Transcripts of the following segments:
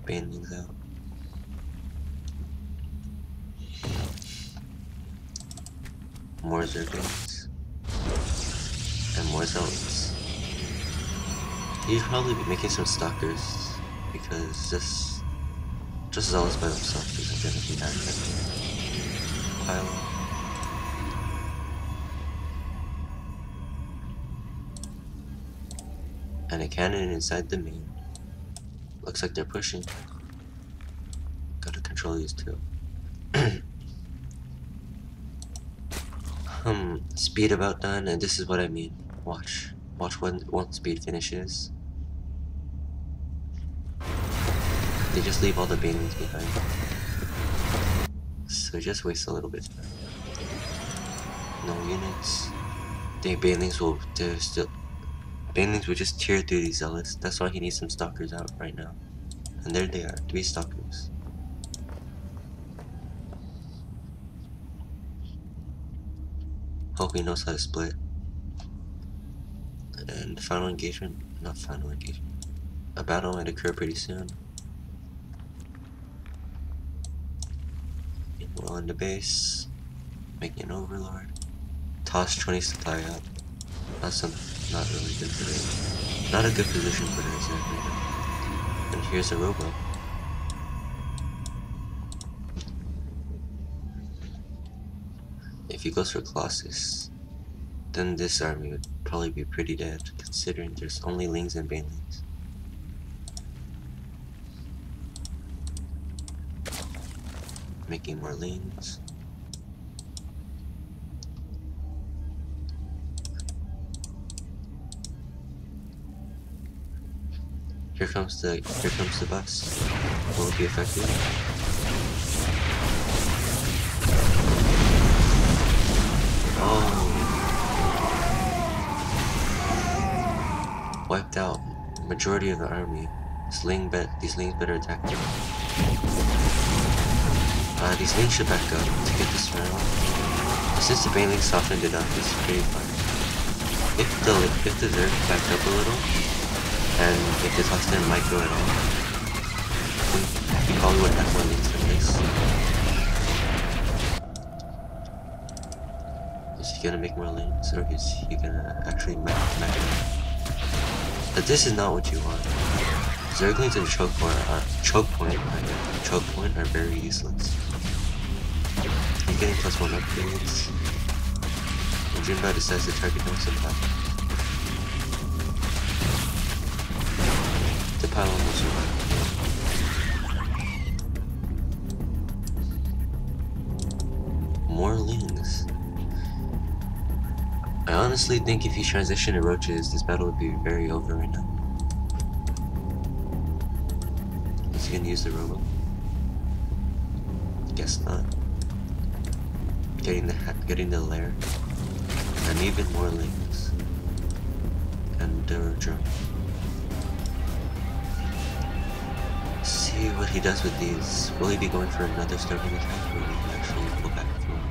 banelings out. More zerglings. And more zealots. He'd probably be making some stalkers because just zealots by themselves isn't gonna be that effective. Pile up. And a cannon inside the main. Looks like they're pushing. Gotta control these two. Speed about done, and this is what I mean. Watch when speed finishes. They just leave all the banelings behind. So just waste a little bit of time. No units. Banelings will just tear through these zealots. That's why he needs some stalkers out right now. And there they are, 3 stalkers. Hope he knows how to split. And final engagement, not final engagement. A battle might occur pretty soon. Well, in the base, making an overlord. Toss 20 supply up. Not really good for it. Not a good position for her zerg right now. And here's a robo. If he goes for Colossus, then this army would probably be pretty dead, considering there's only lings and banelings. Making more lings. Here comes the bus. Will it be effective? Oh, wiped out majority of the army. These lings better attack them. These lings should back up to get this round. Since the banelings softened it up, it's pretty fine. If the zerg backed up a little, and if the toss didn't micro at all, he probably would have more lings than this. Is he gonna make more lings, or is he gonna actually max it? But this is not what you want. Zerglings and choke point are very useless. You're getting +1 upgrades. And Junbao decides to target them sometime. The pylon will survive. More lings. I honestly think if you transition to roaches, this battle would be very over right now. Is he gonna use the robo? Guess not. Getting the lair. And even more lings. And the drum. See what he does with these. Will he be going for another starting attack, or will he actually go back for one?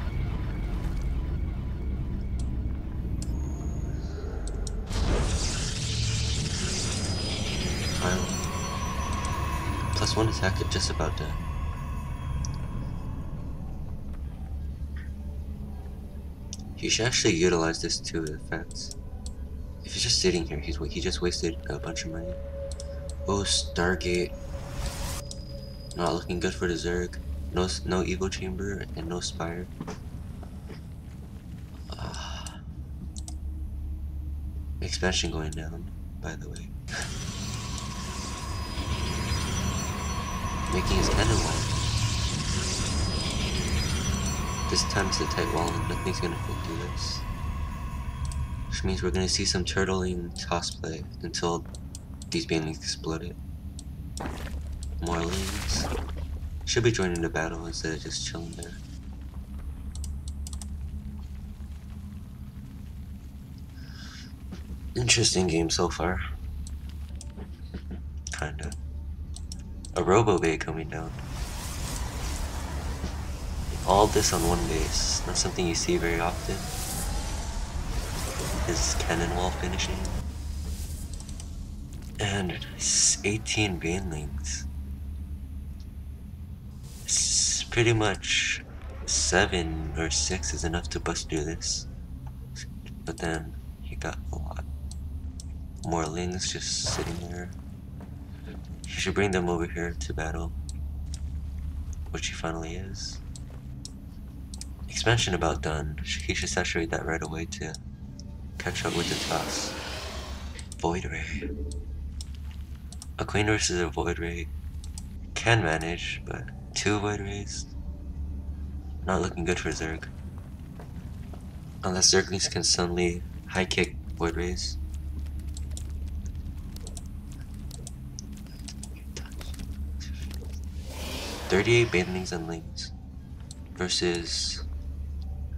+1 attack at just about done. He should actually utilize this to effect. If he's just sitting here, he just wasted a bunch of money. Oh, Stargate. Not looking good for the zerg. No Evo Chamber and no Spire. Expansion going down, by the way. Making his cannon wall. This time it's a tight wall and nothing's gonna fit through this. Which means we're gonna see some turtling toss play until these banelings explode it. More lings. Should be joining the battle instead of just chilling there. Interesting game so far. Kinda. A robo bay coming down. All this on one base. Not something you see very often. His cannon wall finishing. And 18 banelings. pretty much 7 or 6 is enough to bust through this. But then he got a lot more lings just sitting there. He should bring them over here to battle, which he finally is. Expansion about done. He should saturate that right away to catch up with the toss. Void Ray. A Queen versus a Void Ray can manage, but 2 Void Rays? Not looking good for Zerg. Unless Zerglings can suddenly high kick Void Rays. $38 banelings and lings versus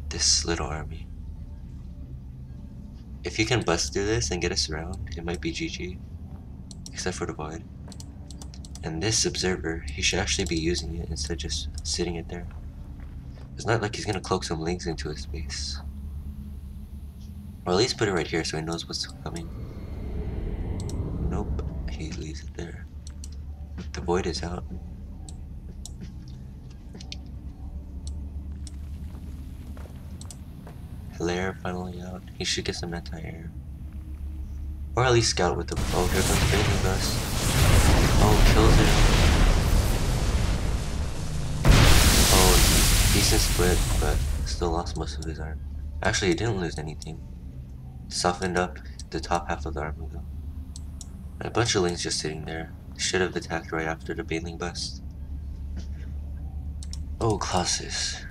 this little army. If you can bust through this and get us around, it might be GG. Except for the Void. And this Observer, he should actually be using it instead of just sitting it there. It's not like he's gonna cloak some lings into his base. Or at least put it right here so he knows what's coming. Nope, he leaves it there. The Void is out. Hilaire finally out. He should get some anti-air. Or at least scout with the... Oh, here comes the Bathing Bus. Oh, kills it. Oh, decent split, but still lost most of his arm. Actually, he didn't lose anything. Softened up the top half of the army though. And a bunch of lings just sitting there. Should have attacked right after the Bathing Bust. Oh, Colossus.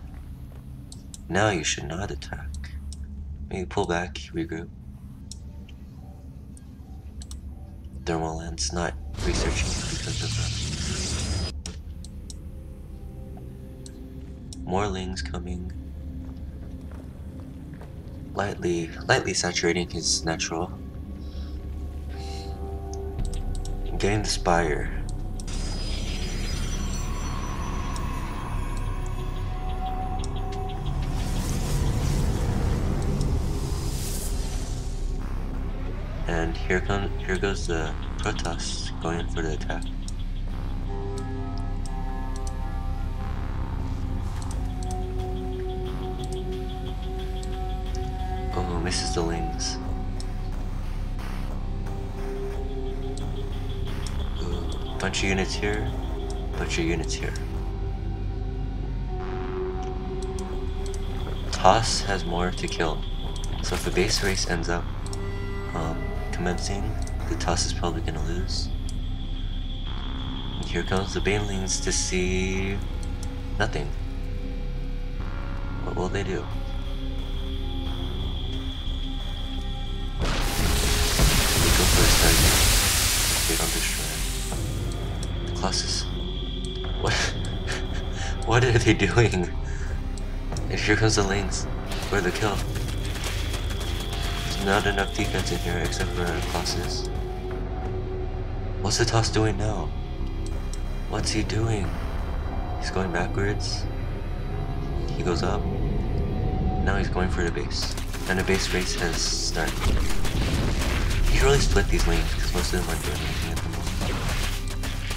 Now you should not attack. Maybe pull back, regroup. Thermal lens, not researching because of more lings coming. Lightly saturating his natural. Getting the Spire. And here goes the protoss going in for the attack. Oh, misses the lings. Ooh, bunch of units here, bunch of units here. Toss has more to kill, so if the base race ends up commencing, the toss is probably gonna lose. And here comes the banelings to see nothing. What will they do? They go for a target. They don't destroy. The Colossus. What? What are they doing? And here comes the lings for the kill. Not enough defense in here except for Colossus. What's the toss doing now? What's he doing? He's going backwards. He goes up. Now he's going for the base. And the base race has started. You can really split these lanes because most of them aren't doing anything at the moment.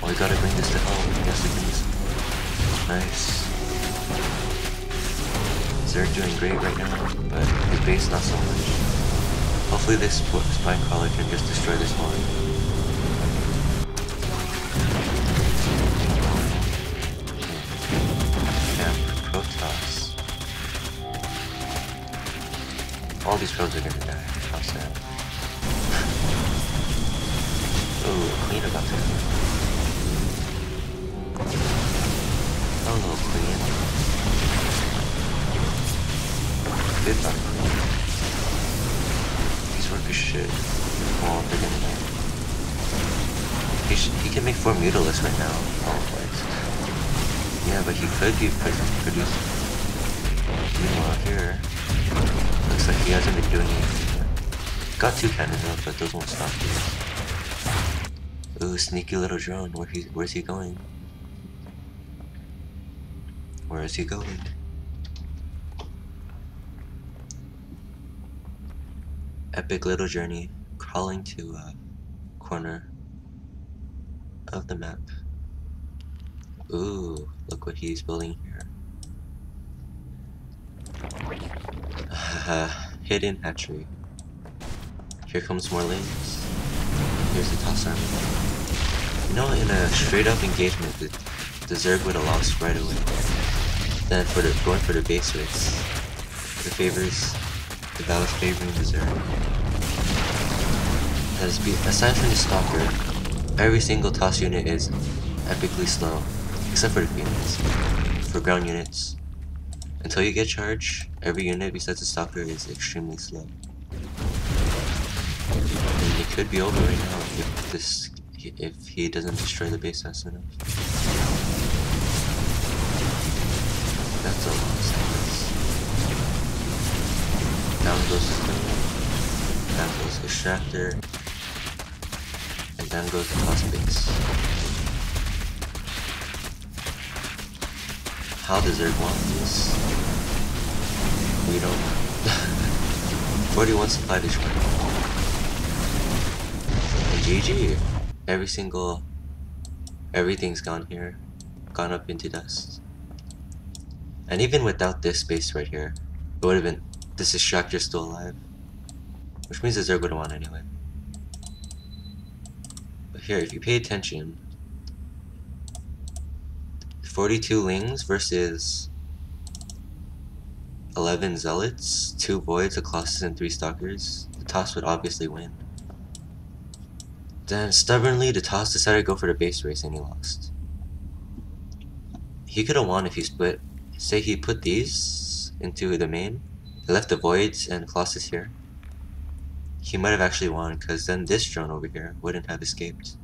Oh, we gotta bring this to home. Yes, we can. Nice. Zerg doing great right now, but his base not so much. Hopefully this spy crawler can just destroy this one. Camp protoss. All these pros are gonna die. How sad. Ooh, Queen about to die. Hello, Queen. Goodbye, Queen. Work shit. Oh, they're gonna die. He can make 4 Mutalisks right now. Oh, what? Yeah, but he could be producing. Meanwhile, here, looks like he hasn't been doing anything yet. Got 2 cannons up, but those won't stop you. Ooh, sneaky little drone. Where's he going? Where is he going? Epic little journey, crawling to a corner of the map. Ooh, look what he's building here. Hidden hatchery. Here comes more lanes. Here's the toss army. You know, in a straight up engagement, the zerg would have lost right away. Then going for the base race, the battle's favoring the zerg. Aside from the stalker, every single toss unit is epically slow, except for the phoenix. For ground units, until you get charged, every unit besides the stalker is extremely slow. And it could be over right now if he doesn't destroy the base fast enough. That's a long sequence. Down goes the cleaner, down goes the extractor, and down goes the toss base. How does Zerg want this? We don't know. 41 supply destroyed. And GG. Everything's gone here. Gone up into dust. And even without this base right here, it would have been, this extractor still alive. Which means the Zerg would have won anyway. But here, if you pay attention, 42 Lings versus 11 Zealots, 2 Voids, a Colossus, and 3 Stalkers, the toss would obviously win. Then, stubbornly, the toss decided to go for the base race and he lost. He could have won if he split. Say he put these into the main, he left the Voids and Colossus here. He might have actually won, because then this drone over here wouldn't have escaped.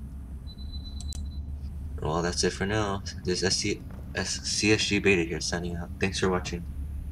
Well, that's it for now. This CSG Beta here signing out. Thanks for watching.